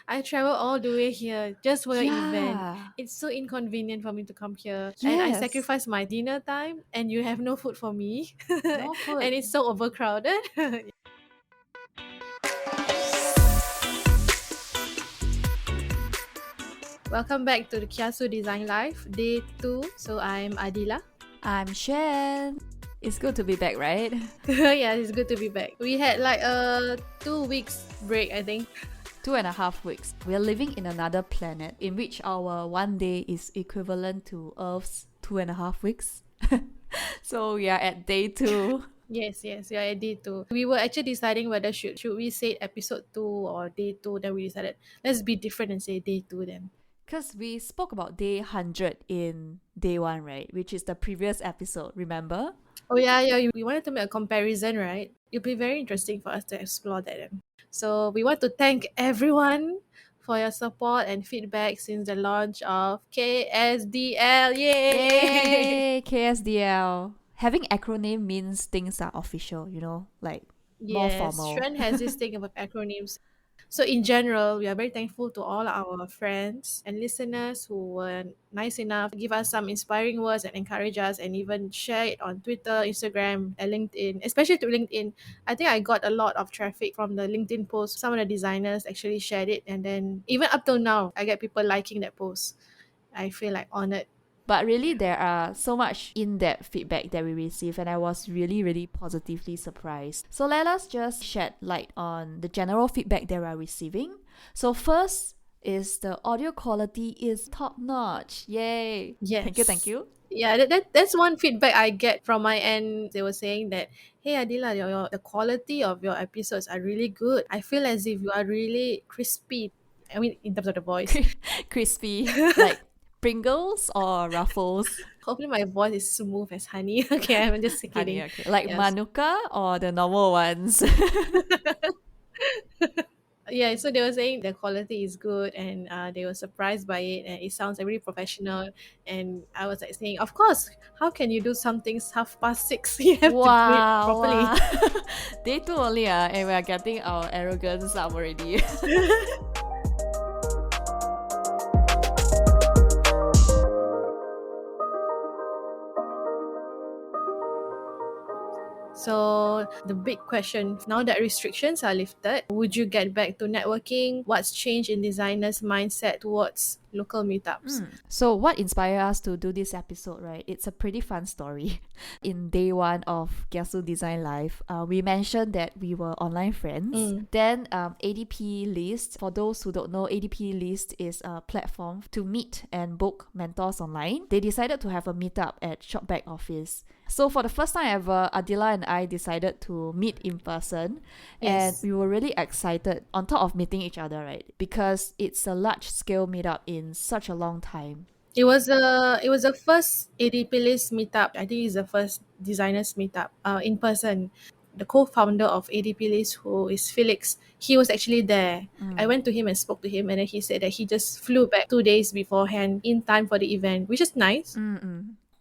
I travel all the way here just for your event. Yeah. It's so inconvenient for me to come here. And I Yes. sacrifice my dinner time and you have no food for me. No food. And it's so overcrowded. Welcome back to the Kiasu Design Life, day 2. So I'm Adilah. I'm Shen. It's good to be back, right? Yeah, it's good to be back. We had like a 2 weeks break, I think. 2.5 weeks. We are living in another planet in which our one day is equivalent to Earth's 2.5 weeks. So we are at day 2. Yes, we are at day 2. We were actually deciding whether should we say episode 2 or day 2. Then we decided let's be different and say day 2 then. Because we spoke about day 100 in day 1, right? Which is the previous episode, remember? Oh yeah. We wanted to make a comparison, right? It'll be very interesting for us to explore that then. So we want to thank everyone for your support and feedback since the launch of KSDL. Yay! Yay! KSDL. Having acronym means things are official, like more Yes, formal. Shren has this thing about acronyms. So in general, we are very thankful to all our friends and listeners who were nice enough to give us some inspiring words and encourage us and even share it on Twitter, Instagram, and LinkedIn, especially to LinkedIn. I think I got a lot of traffic from the LinkedIn post. Some of the designers actually shared it, and then even up till now, I get people liking that post. I feel like honored. But really, there are so much in-depth feedback that we receive, and I was really, really positively surprised. So let us just shed light on the general feedback that we're receiving. So first is the audio quality is top-notch. Yay! Thank you, thank Yes. you. Yeah, that's one feedback I get from my end. They were saying that, hey Adilah, the quality of your episodes are really good. I feel as if you are really crispy. I mean, in terms of the voice. Crispy, like Pringles or Ruffles. Hopefully my voice is smooth as honey. Okay, I'm just Honey, kidding. okay. Like Yes. Manuka or the normal ones. Yeah, so they were saying the quality is good and they were surprised by it and it sounds like really professional. And I was like saying, of course, how can you do something 6:30? You have to do it Wow, properly. wow. Day 2 only, and we are getting our arrogance up already. So the big question now that restrictions are lifted, would you get back to networking? What's changed in designers' mindset towards local meetups? So, what inspired us to do this episode, right? It's a pretty fun story. In day 1 of Kiasu Design Live, we mentioned that we were online friends. Then, ADP List, for those who don't know, ADP List is a platform to meet and book mentors online. They decided to have a meetup at Shopback office. So, for the first time ever, Adilah and I decided to meet in person. And Yes. we were really excited on top of meeting each other, right? Because it's a large scale meetup in such a long time. It was a first ADP list meetup. I think it's the first designers meetup in person. The co-founder of ADP list, who is Felix, he was actually there. I went to him and spoke to him, and then he said that he just flew back 2 days beforehand in time for the event, which is nice.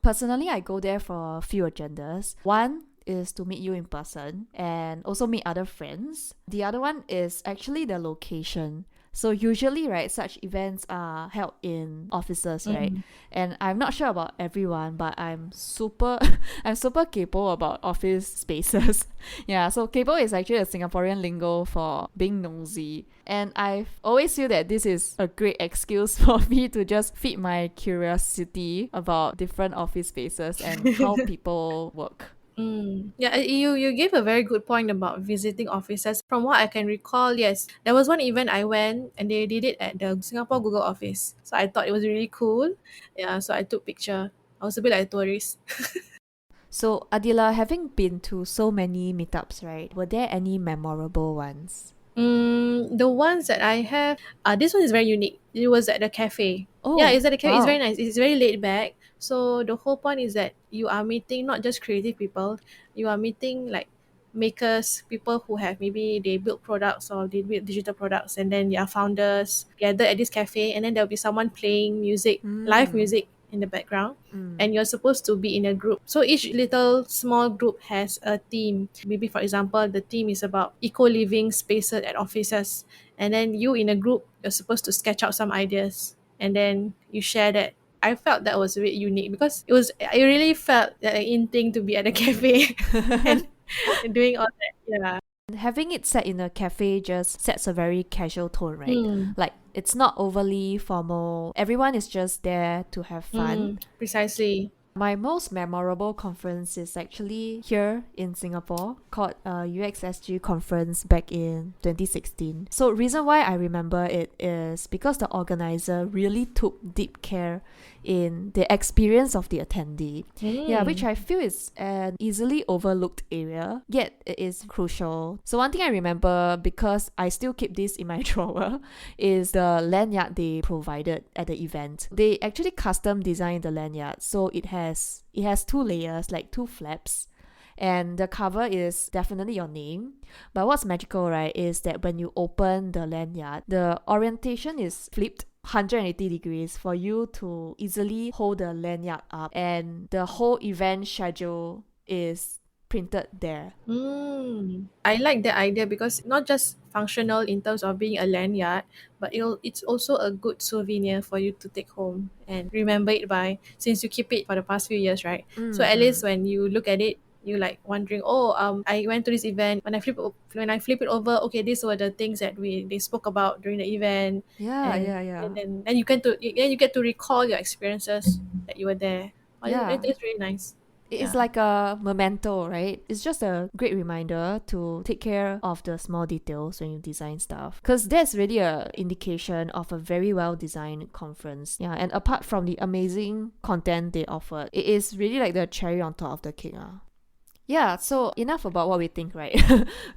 Personally, I go there for a few agendas. One is to meet you in person and also meet other friends. The other one is actually the location. So usually, right, such events are held in offices, right? And I'm not sure about everyone, but I'm super I'm super kaypoh about office spaces. Yeah, so kaypoh is actually a Singaporean lingo for being nosy. And I've always feel that this is a great excuse for me to just feed my curiosity about different office spaces and how people work. Yeah, you gave a very good point about visiting offices. From what I can recall, yes, there was one event I went and they did it at the Singapore Google office. So I thought it was really cool. Yeah, so I took picture. I was a bit like a tourist. So, Adilah, having been to so many meetups, right, were there any memorable ones? The ones that I have, this one is very unique. It was at the cafe. Yeah, Oh, it's at the cafe. It's very wow. nice. It's very laid back. So the whole point is that you are meeting not just creative people, you are meeting like makers, people who have maybe they build products or they build digital products, and then they are founders gathered at this cafe, and then there'll be someone playing music, live Mm. music, in the background, and you're supposed to be in a group. So each little small group has a theme. Maybe, for example, the theme is about eco-living spaces at offices, and then you in a group, you're supposed to sketch out some ideas, and then you share that. I felt that was a bit unique because it really felt like an in thing to be at a cafe and, and doing all that. Yeah. Having it set in a cafe just sets a very casual tone, right? Mm, Like it's not overly formal. Everyone is just there to have fun. precisely. My most memorable conference is actually here in Singapore called UXSG conference back in 2016. So reason why I remember it is because the organizer really took deep care in the experience of the attendee. Yeah, which Mm. I feel is an easily overlooked area, yet it is crucial. So one thing I remember, because I still keep this in my drawer, is the lanyard they provided at the event. They actually custom designed the lanyard, so it has two layers, like two flaps. And the cover is definitely your name. But what's magical, right, is that when you open the lanyard, the orientation is flipped 180 degrees for you to easily hold the lanyard up, and the whole event schedule is printed there. I like the idea because not just functional in terms of being a lanyard, but it's also a good souvenir for you to take home and remember it by, since you keep it for the past few years, right? So at least Mm-mm. when you look at it, you like wondering, oh, I went to this event. When I flip it over, okay, these were the things that they spoke about during the event, Yeah, and yeah, yeah. then you get to recall your experiences that you were there. Oh, Yeah. it's really nice. It's Yeah. like a memento, right? It's just a great reminder to take care of the small details when you design stuff. Because that's really a indication of a very well designed conference. Yeah, and apart from the amazing content they offered, it is really like the cherry on top of the cake. Yeah, so enough about what we think, right?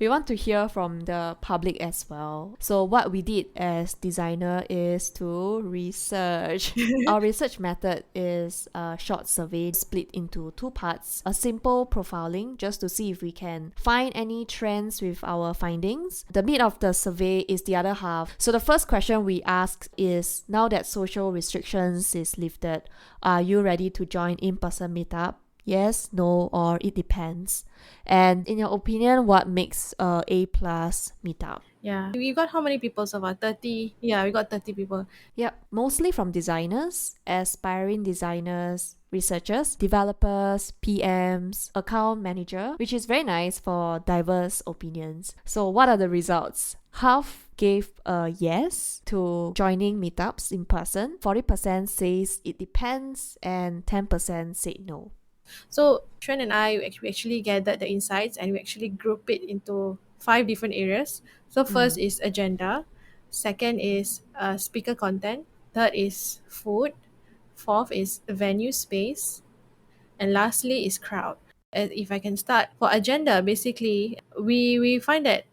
We want to hear from the public as well. So what we did as designer is to research. Our research method is a short survey split into two parts. A simple profiling just to see if we can find any trends with our findings. The meat of the survey is the other half. So the first question we ask is, now that social restrictions is lifted, are you ready to join in-person meetup? Yes, no, or it depends. And in your opinion, what makes A plus meetup? Yeah. We got how many people so far? 30. Yeah, we got 30 people. Yep, mostly from designers, aspiring designers, researchers, developers, PMs, account manager, which is very nice for diverse opinions. So what are the results? Half gave a yes to joining meetups in person, 40% says it depends, and 10% said no. So Xuan and I, we actually gathered the insights and we actually group it into five different areas. So first Mm. is agenda, second is speaker content, third is food, fourth is venue space, and lastly is crowd. If I can start for agenda, basically we find that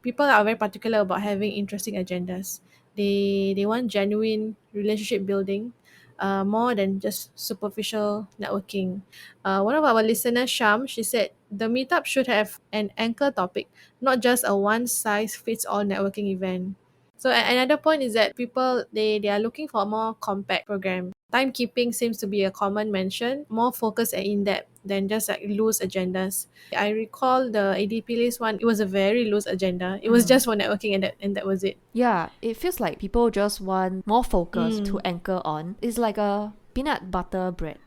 people are very particular about having interesting agendas. They want genuine relationship building, more than just superficial networking. One of our listeners, Sham, she said the meetup should have an anchor topic, not just a one size fits all networking event. So another point is that people they are looking for a more compact program. Timekeeping seems to be a common mention, more focused and in depth than just like loose agendas. I recall the ADP list one, it was a very loose agenda. It was Mm. just for networking and that was it. Yeah, it feels like people just want more focus to Mm. anchor on. It's like a peanut butter bread.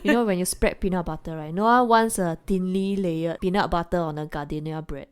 You know, when you spread peanut butter, right? No one wants a thinly layered peanut butter on a gardenia bread.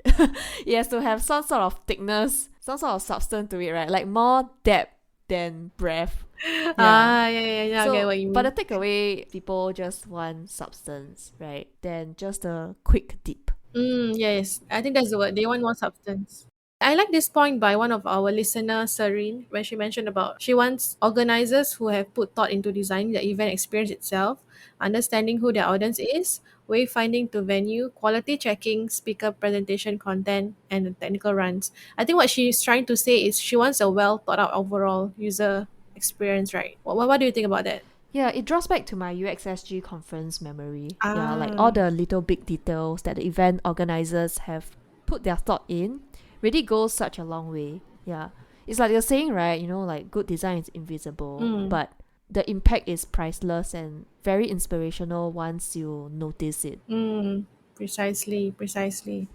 It has to have some sort of thickness, some sort of substance to it, right? Like more depth than breadth. Yeah. Yeah, I get So, what you but the mean. takeaway, people just want substance, right? Than just a quick dip. Yes, I think that's the word. They want more substance. I like this point by one of our listeners, Serene, when she mentioned about she wants organizers who have put thought into designing the event experience itself, understanding who their audience is, wayfinding to venue, quality checking, speaker presentation content, and the technical runs. I think what she's trying to say is she wants a well thought out overall user experience, right? What do you think about that? Yeah, it draws back to my UXSG conference memory. Yeah, like all Ah. the little big details that the event organizers have put their thought in really goes such a long way. Yeah. It's like you're saying, right? You know, like good design is invisible, Mm. but the impact is priceless and very inspirational once you notice it. Mm, precisely, precisely.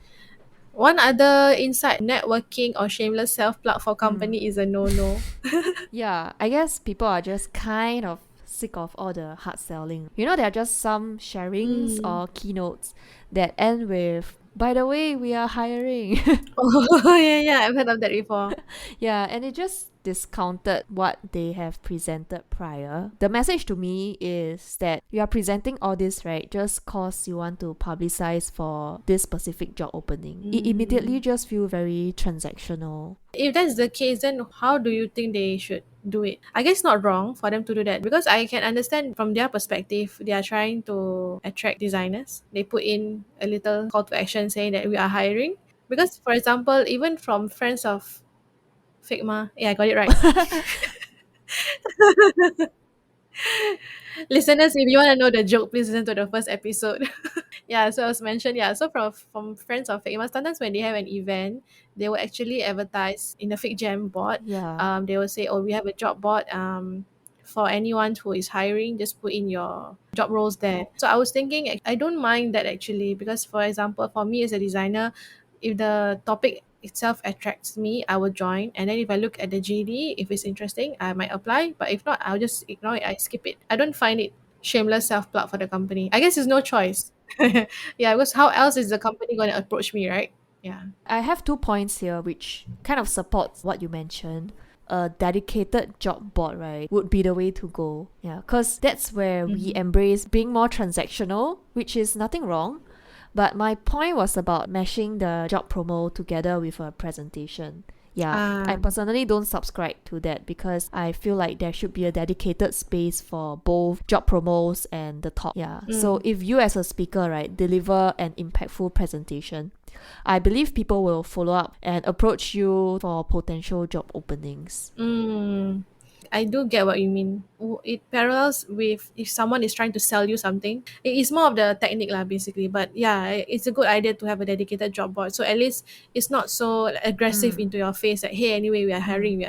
One other insight: networking or shameless self plug for Mm. company is a no no. Yeah, I guess people are just kind of sick of all the hard selling. There are just some sharings Mm. or keynotes that end with, by the way, we are hiring. Oh, yeah, yeah, I've heard of that before. Yeah, and it just discounted what they have presented prior. The message to me is that you are presenting all this, right, just cause you want to publicize for this specific job opening. It immediately Mm. just feel very transactional. If that's the case, then how do you think they should do it? I guess not wrong for them to do that, because I can understand from their perspective, they are trying to attract designers. They put in a little call to action saying that we are hiring. Because, for example, even from friends of Figma, yeah, I got it right. Listeners, if you want to know the joke, please listen to the first episode. Yeah, so as mentioned, yeah, so from friends of Figma, sometimes when they have an event, they will actually advertise in the Fig Jam board. Yeah. They will say, oh, we have a job board. For anyone who is hiring, just put in your job roles there. So I was thinking, I don't mind that actually, because for example, for me as a designer, if the topic itself attracts me, I will join. And then if I look at the GD, if it's interesting, I might apply. But if not, I'll just ignore it. I skip it. I don't find it shameless self plug for the company. I guess there's no choice. Yeah, because how else is the company going to approach me, right? Yeah. I have 2 points here which kind of supports what you mentioned. A dedicated job board, right, would be the way to go. Yeah, because that's where we Mm-hmm. embrace being more transactional, which is nothing wrong. But my point was about mashing the job promo together with a presentation. Yeah, I Ah. personally don't subscribe to that because I feel like there should be a dedicated space for both job promos and the talk. Yeah, so Mm. if you as a speaker, right, deliver an impactful presentation, I believe people will follow up and approach you for potential job openings. Mm. I do get what you mean. It parallels with if someone is trying to sell you something. It is more of the technique lah, basically. But yeah, it's a good idea to have a dedicated job board. So at least it's not so aggressive Mm, into your face that, hey, anyway, mm, we are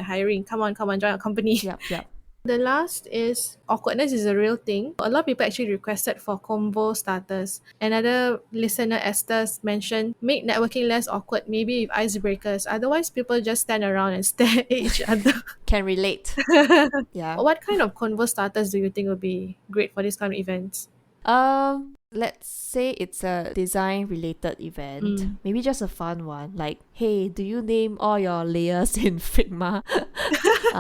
hiring. Come on, join our company. yep, yep. The last is awkwardness is a real thing. A lot of people actually requested for combo starters. Another listener, Esther, mentioned make networking less awkward, maybe with icebreakers. Otherwise, people just stand around and stare at each other. Can relate. Yeah. What kind of convo starters do you think would be great for this kind of events? Let's say it's a design related event. Mm. Maybe just a fun one. Like, hey, do you name all your layers in Figma?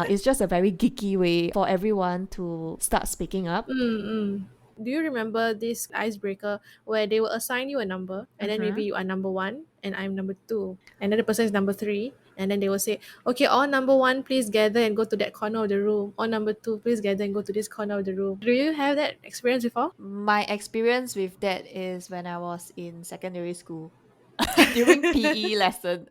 It's just a very geeky way for everyone to start speaking up. Mm-mm. Do you remember this icebreaker where they will assign you a number, and then Mm-hmm. maybe you are number one and I'm number two, another person is number three, and then they will say, okay, all number one, please gather and go to that corner of the room. All number two, please gather and go to this corner of the room. Do you have that experience before? My experience with that is when I was in secondary school during PE lesson.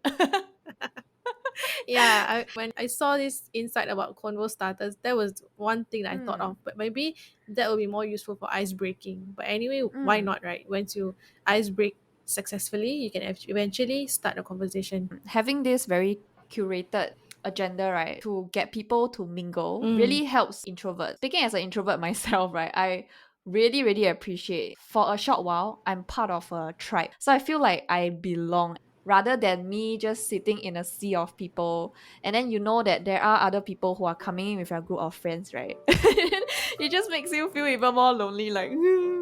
Yeah, when I saw this insight about convo starters, that was one thing that I thought Mm, of. But maybe that would be more useful for ice breaking. But anyway, why mm. not, right? Once you ice break successfully, you can eventually start a conversation. Having this very curated agenda, right, to get people to mingle Mm. really helps introverts. Speaking as an introvert myself, right, I really, really appreciate for a short while, I'm part of a tribe. So I feel like I belong rather than me just sitting in a sea of people. And then you know that there are other people who are coming in with your group of friends, right? It just makes you feel even more lonely, like,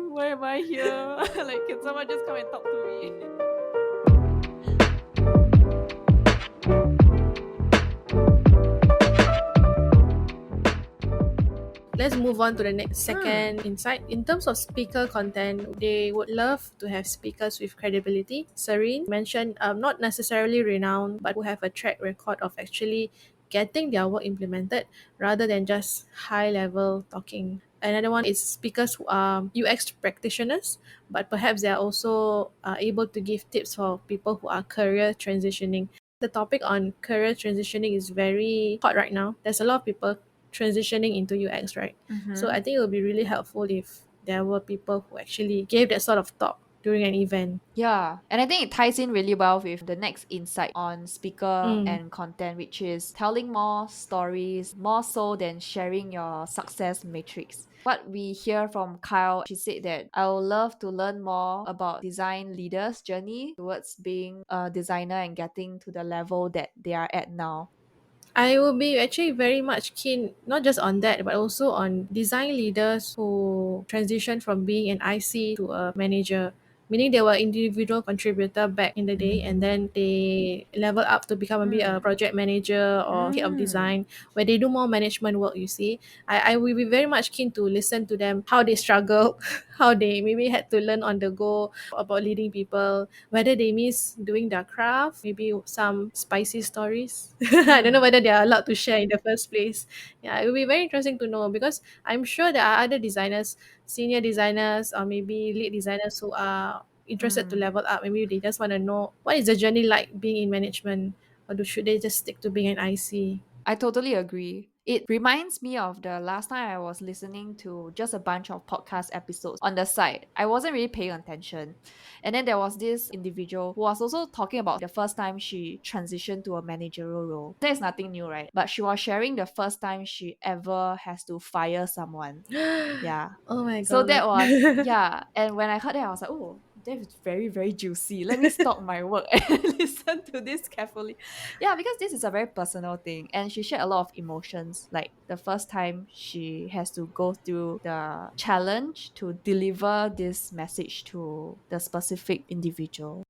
why am I here? Like, can someone just come and talk to me? Let's move on to the next Hmm. second insight. In terms of speaker content, they would love to have speakers with credibility. Serene mentioned not necessarily renowned, but who have a track record of actually getting their work implemented rather than just high level talking. Another one is speakers who are UX practitioners, but perhaps they are also able to give tips for people who are career transitioning. The topic on career transitioning is very hot right now. There's a lot of people transitioning into UX, right? So Mm-hmm. I think it would be really helpful if there were people who actually gave that sort of thought. during an event. Yeah, and I think it ties in really well with the next insight on speaker Mm. and content, which is telling more stories, more so than sharing your success matrix. What we hear from Kyle, she said that I would love to learn more about design leaders' journey towards being a designer and getting to the level that they are at now. I will be actually very much keen, not just on that, but also on design leaders who transition from being an IC to a manager, meaning they were individual contributor back in the day, and then they level up to become maybe a Mm. project manager or head of Mm. design, where they do more management work. You see, I will be very much keen to listen to them, how they struggle, how they maybe had to learn on the go about leading people, whether they miss doing their craft, maybe some spicy stories. I don't know Mm. whether they are allowed to share in the first place. Yeah, it will be very interesting to know, because I'm sure there are other designers, senior designers, or maybe lead designers who are interested to Mm. level up. Maybe they just want to know what is the journey like being in management, or should they just stick to being an IC? I totally agree. It reminds me of the last time I was listening to just a bunch of podcast episodes on the side. I wasn't really paying attention. And then there was this individual who was also talking about the first time she transitioned to a managerial role. There's nothing new, right? But she was sharing the first time she ever has to fire someone. Yeah. Oh my So god. that was, yeah. And when I heard that, I was like, oh, that is very, very juicy. Let me stop my work and listen to this carefully. Yeah, because this is a very personal thing. And she shared a lot of emotions. Like the first time she has to go through the challenge to deliver this message to the specific individual.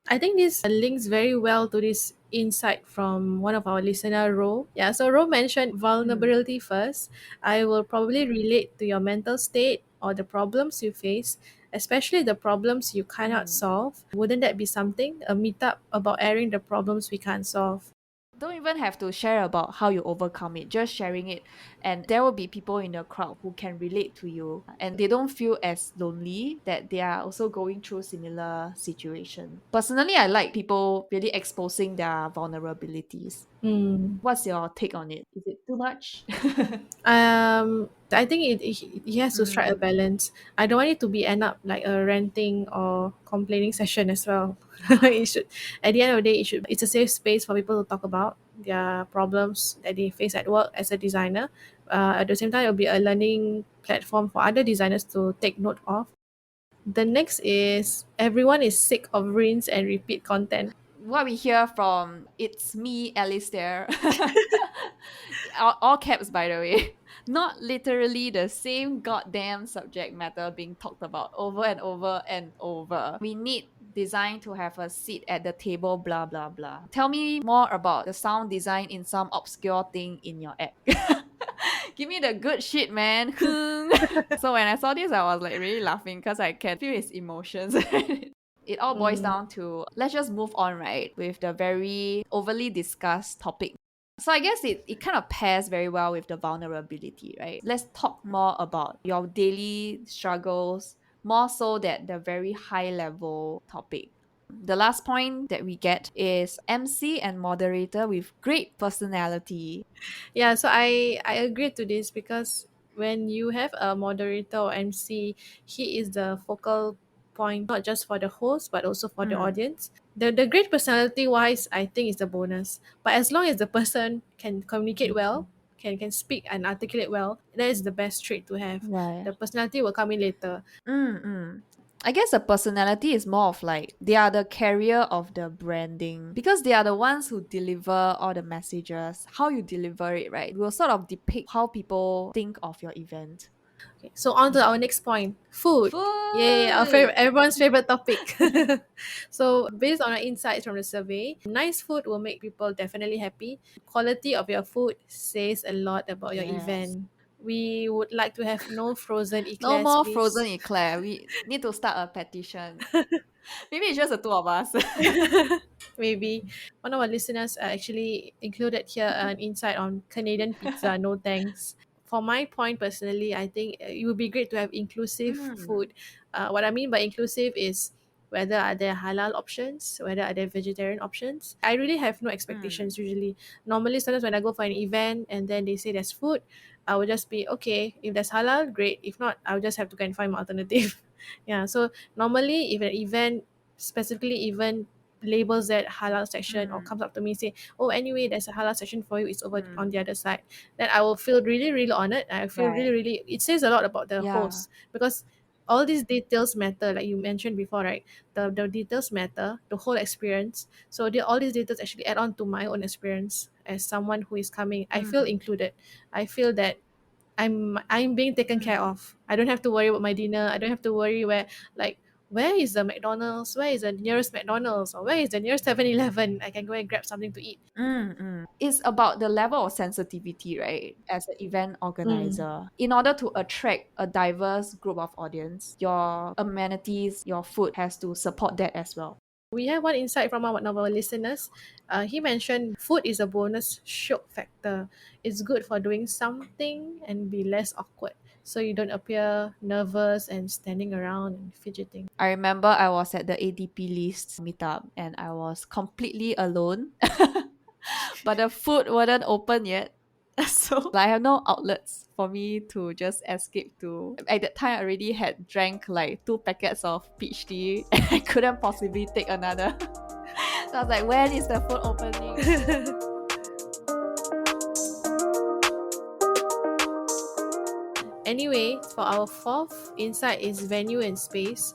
I think this links very well to this insight from one of our listener, Ro. Yeah, so Ro mentioned Mm, vulnerability first. I will probably relate to your mental state or the problems you face, especially the problems you cannot mm. solve. Wouldn't that be something? A meetup about airing the problems we can't solve. Don't even have to share about how you overcome it, just sharing it. And there will be people in the crowd who can relate to you and they don't feel as lonely that they are also going through similar situation. Personally, I like people really exposing their vulnerabilities. Hmm. What's your take on it? Is it too much? I think he has to strike a Mm, balance. I don't want it to be end up like a ranting or complaining session as well. yeah. It should, at the end of the day, it's a safe space for people to talk about their problems that they face at work as a designer. At the same time, it'll be a learning platform for other designers to take note of. The next is everyone is sick of rinse and repeat content. What we hear from it's me, Alice there. All caps, by the way. Not literally the same goddamn subject matter being talked about over and over and over. We need design to have a seat at the table, blah, blah, blah. Tell me more about the sound design in some obscure thing in your app. Give me the good shit, man. So when I saw this, I was like really laughing because I can feel his emotions. It all boils Mm. down to let's just move on, right, with the very overly discussed topic. So I guess it kind of pairs very well with the vulnerability, right? Let's talk more about your daily struggles, more so that the very high level topic. The last point that we get is MC and moderator with great personality. Yeah, so I agree to this, because when you have a moderator or MC, he is the focal point not just for the host but also for the Mm, audience. The great personality wise, I think is the bonus. But as long as the person can communicate well, can speak and articulate well, that is the best trait to have. right. The personality will come in later. Mm-mm. I guess a personality is more of like they are the carrier of the branding because they are the ones who deliver all the messages. How you deliver it, right, will sort of depict how people think of your event. Okay, so on to our next point, food. Yay, our Food! favorite, everyone's favorite topic. So based on our insights from the survey, nice food will make people definitely happy. Quality of your food says a lot about your Yes. event. We would like to have no frozen No eclairs, more frozen please. eclair. We need to start a petition. Maybe it's just the two of us. Maybe one of our listeners actually included here an insight on Canadian pizza. No thanks. For my point personally, I think it would be great to have inclusive Mm, food. What I mean by inclusive is whether are there halal options, whether are there vegetarian options. I really have no mm. expectations usually. Normally, sometimes when I go for an event and then they say there's food, I will just be okay. If there's halal, great. If not, I'll just have to go and find my alternative. Yeah, so normally if an event, specifically event, labels that halal section or Mm, comes up to me say, oh, anyway, there's a halal section for you, it's over on mm, the other side, then I will feel really really honored. I feel really right. really, it says a lot about the Yeah. host, because all these details matter, like you mentioned before, right? The details matter, the whole experience. So all these details actually add on to my own experience as someone who is coming. I feel Mm, included. I feel that I'm being taken care mm. of. I don't have to worry about my dinner. I don't have to worry like where is the McDonald's? Where is the nearest McDonald's? Or where is the nearest 7-Eleven? I can go and grab something to eat. Mm, mm. It's about the level of sensitivity, right? As an event Mm. organizer, in order to attract a diverse group of audience, your amenities, your food has to support that as well. We have one insight from one of our listeners. He mentioned food is a bonus shock factor. It's good for doing something and be less awkward, so you don't appear nervous and standing around and fidgeting. I remember I was at the ADP list meetup and I was completely alone, but the food wasn't open yet. So I have no outlets for me to just escape to. At that time, I already had drank like 2 packets of peach tea and I couldn't possibly take another. So I was like, when is the food opening? Anyway, for our fourth insight is venue and space.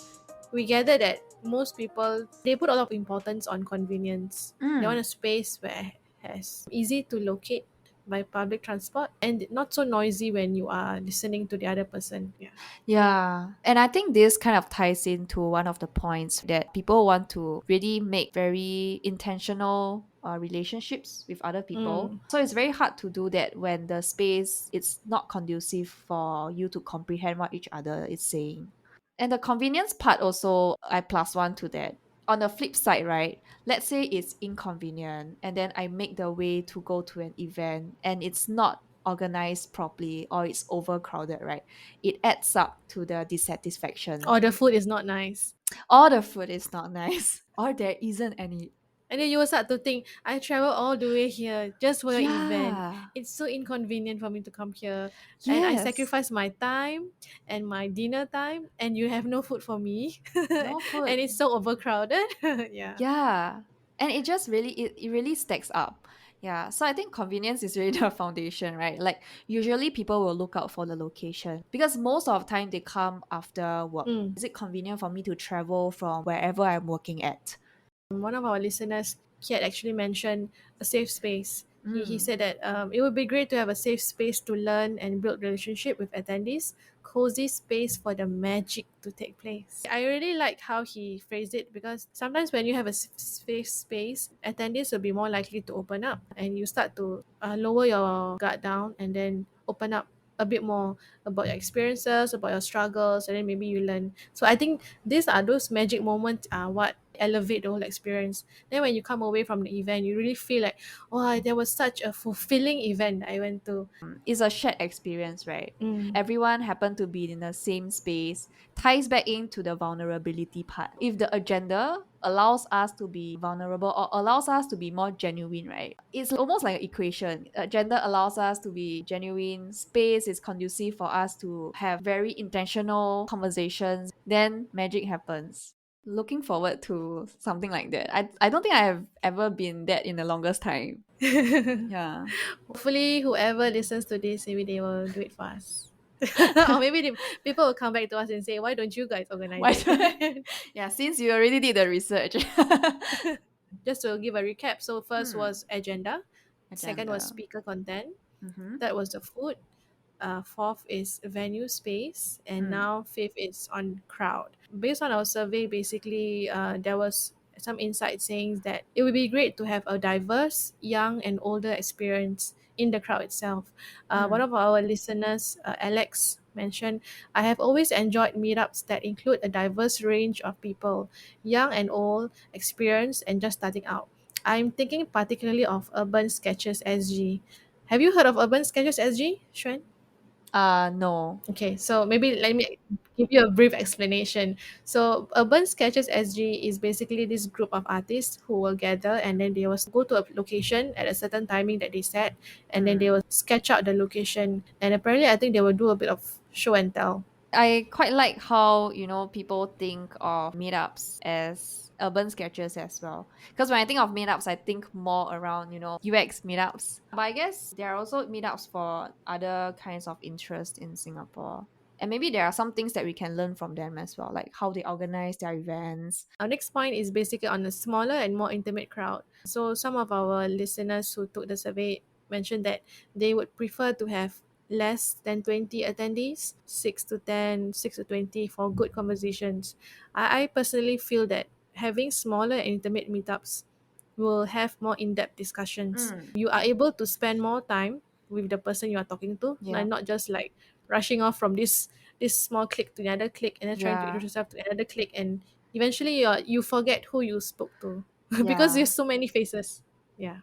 We gather that most people, they put a lot of importance on convenience. They want Mm. a space where has easy to locate by public transport and not so noisy when you are listening to the other person. Yeah. Yeah. And I think this kind of ties into one of the points that people want to really make very intentional relationships with other people. Mm. So it's very hard to do that when the space is not conducive for you to comprehend what each other is saying. And the convenience part also, I plus one to that. On the flip side, right? Let's say it's inconvenient and then I make the way to go to an event and it's not organized properly or it's overcrowded, right? It adds up to the dissatisfaction. Or the food is not nice. Or the food is not nice, or there isn't any. And then you will start to think, I travel all the way here just for your event. Yeah. It's so inconvenient for me to come here. And I Yes. sacrifice my time and my dinner time, and you have no food for me. No food. And it's so overcrowded. Yeah. Yeah. And it just really it really stacks up. Yeah. So I think convenience is really the foundation, right? Like usually people will look out for the location because most of the time they come after work. Mm. Is it convenient for me to travel from wherever I'm working at? One of our listeners, he had actually mentioned a safe space. He Mm. said that it would be great to have a safe space to learn and build relationship with attendees, cozy space for the magic to take place. I really like how he phrased it, because sometimes when you have a safe space, attendees will be more likely to open up and you start to lower your guard down and then open up a bit more about your experiences, about your struggles, and then maybe you learn. So I think these are those magic moments are what elevate the whole experience. Then when you come away from the event, you really feel like, oh, there was such a fulfilling event I went to. It's a shared experience, right? Mm. Everyone happened to be in the same space, ties back into the vulnerability part. If the agenda allows us to be vulnerable or allows us to be more genuine, right? It's almost like an equation. Agenda allows us to be genuine, space is conducive for us to have very intentional conversations, then magic happens. Looking forward to something like that. I don't think I have ever been that in the longest time. Yeah. Hopefully, whoever listens to this, maybe they will do it for us. Or maybe people will come back to us and say, why don't you guys organize Why do I? it? Yeah, since you already did the research. Just to give a recap. So, first Hmm. was agenda, second was Agenda. speaker content, Mm-hmm. third was the food, fourth is venue space, and Mm. now fifth is on crowd. Based on our survey, basically, there was some insight saying that it would be great to have a diverse, young, and older experience in the crowd itself. One Mm. of our listeners, Alex, mentioned, I have always enjoyed meetups that include a diverse range of people, young and old, experienced, and just starting out. I'm thinking particularly of Urban Sketches SG. Have you heard of Urban Sketches SG, Xuan? No. Okay, so maybe let me give you a brief explanation. So, Urban Sketches SG is basically this group of artists who will gather, and then they will go to a location at a certain timing that they set, and then they Mm. will sketch out the location. And apparently, I think they will do a bit of show and tell. I quite like how, people think of meetups as urban sketches as well. Because when I think of meetups, I think more around, UX meetups. But I guess there are also meetups for other kinds of interest in Singapore. And maybe there are some things that we can learn from them as well, like how they organize their events. Our next point is basically on a smaller and more intimate crowd. So some of our listeners who took the survey mentioned that they would prefer to have less than 20 attendees, 6 to 10, 6 to 20 for good conversations. I personally feel that having smaller and intimate meetups will have more in-depth discussions. Mm, You are able to spend more time with the person you are talking to, yeah. and not just like rushing off from this small click to another click and then trying to Yeah. introduce yourself to another click, and eventually you forget who you spoke to because Yeah. there's so many faces. Yeah.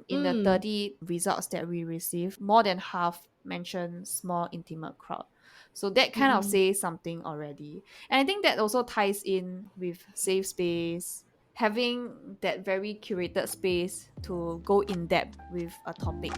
In the Mm. 30 results that we received, more than half mentioned small, intimate crowd. So that kind of Mm-mm. says something already. And I think that also ties in with safe space, having that very curated space to go in depth with a topic.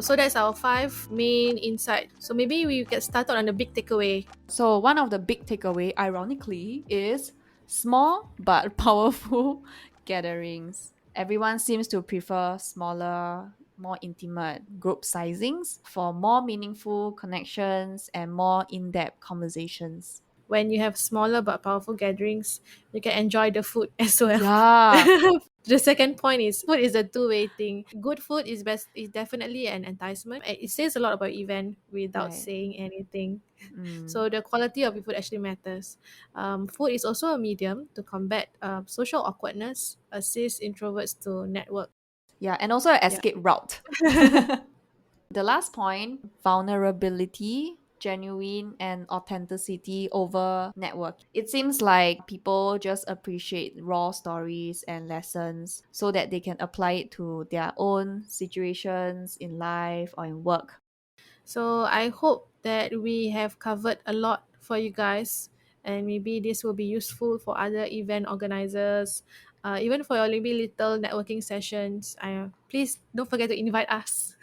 So that's our 5 main insight. So maybe we get started on the big takeaway. So one of the big takeaway, ironically, is small but powerful gatherings. Everyone seems to prefer smaller, more intimate group sizings for more meaningful connections and more in-depth conversations. When you have smaller but powerful gatherings, you can enjoy the food as well. Yeah, The second point is food is a two-way thing. Good food is definitely an enticement. It says a lot about event without right. saying anything. Mm. So the quality of your food actually matters. Food is also a medium to combat social awkwardness, assist introverts to network. Yeah, and also an Yeah. escape route. The last point, vulnerability, genuine and authenticity over network. It seems like people just appreciate raw stories and lessons so that they can apply it to their own situations in life or in work. So I hope that we have covered a lot for you guys, and maybe this will be useful for other event organizers, even for your maybe little networking sessions. Please don't forget to invite us.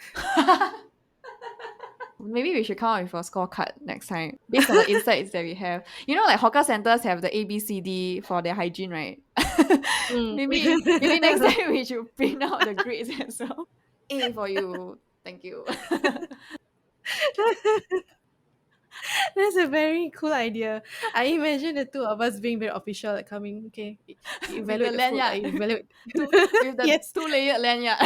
Maybe we should come up with a scorecard next time based on the insights that we have. Like hawker centers have the ABCD for their hygiene, right? Mm. maybe next time we should print out the grades as well. A for you. Thank you. That's a very cool idea. I imagine the two of us being very official, like coming, okay, With the evaluate the food. I lanyard. evaluate. With the Yes, two-layered lanyard.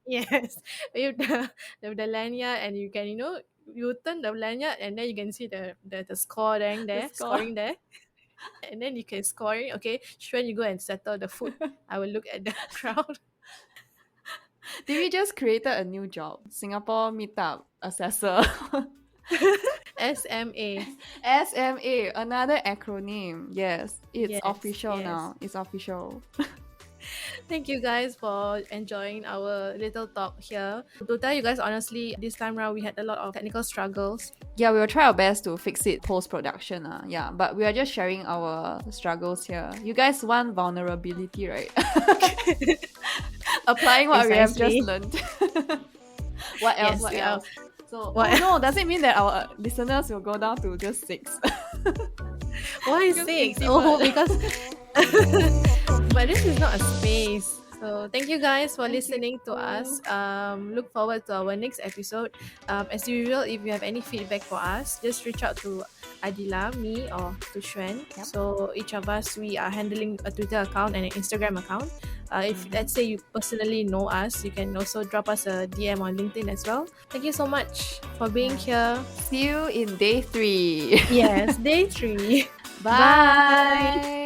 yes. With the lanyard, and you can, you turn the lanyard, and then you can see the score The score. scoring there, and then you can score it. Okay, Hsuan, you go and settle the food. I will look at the crowd. Did we just created a new job? Singapore Meetup Assessor. SMA. SMA, another acronym. Yes, it's Yes, official yes. now. It's official. Thank you guys for enjoying our little talk here. To tell you guys honestly, this time round we had a lot of technical struggles. Yeah, we will try our best to fix it post-production. Yeah, but we are just sharing our struggles here. You guys want vulnerability, right? Applying what we have just Precisely. learned. What else? Yes, What yeah. else? So, What? oh no, does it mean that our listeners will go down to just 6? Why Feels 6? intimate. Oh, because but this is not a space. So thank you guys for Thank listening to you. us. Look forward to our next episode. As usual, if you have any feedback for us, just reach out to Adilah, me, or to Hsuan. Yep. So each of us, we are handling a Twitter account and an Instagram account. If let's say you personally know us, you can also drop us a DM on LinkedIn as well. Thank you so much for being here. See you in day 3. Yes, day 3. Bye. Bye.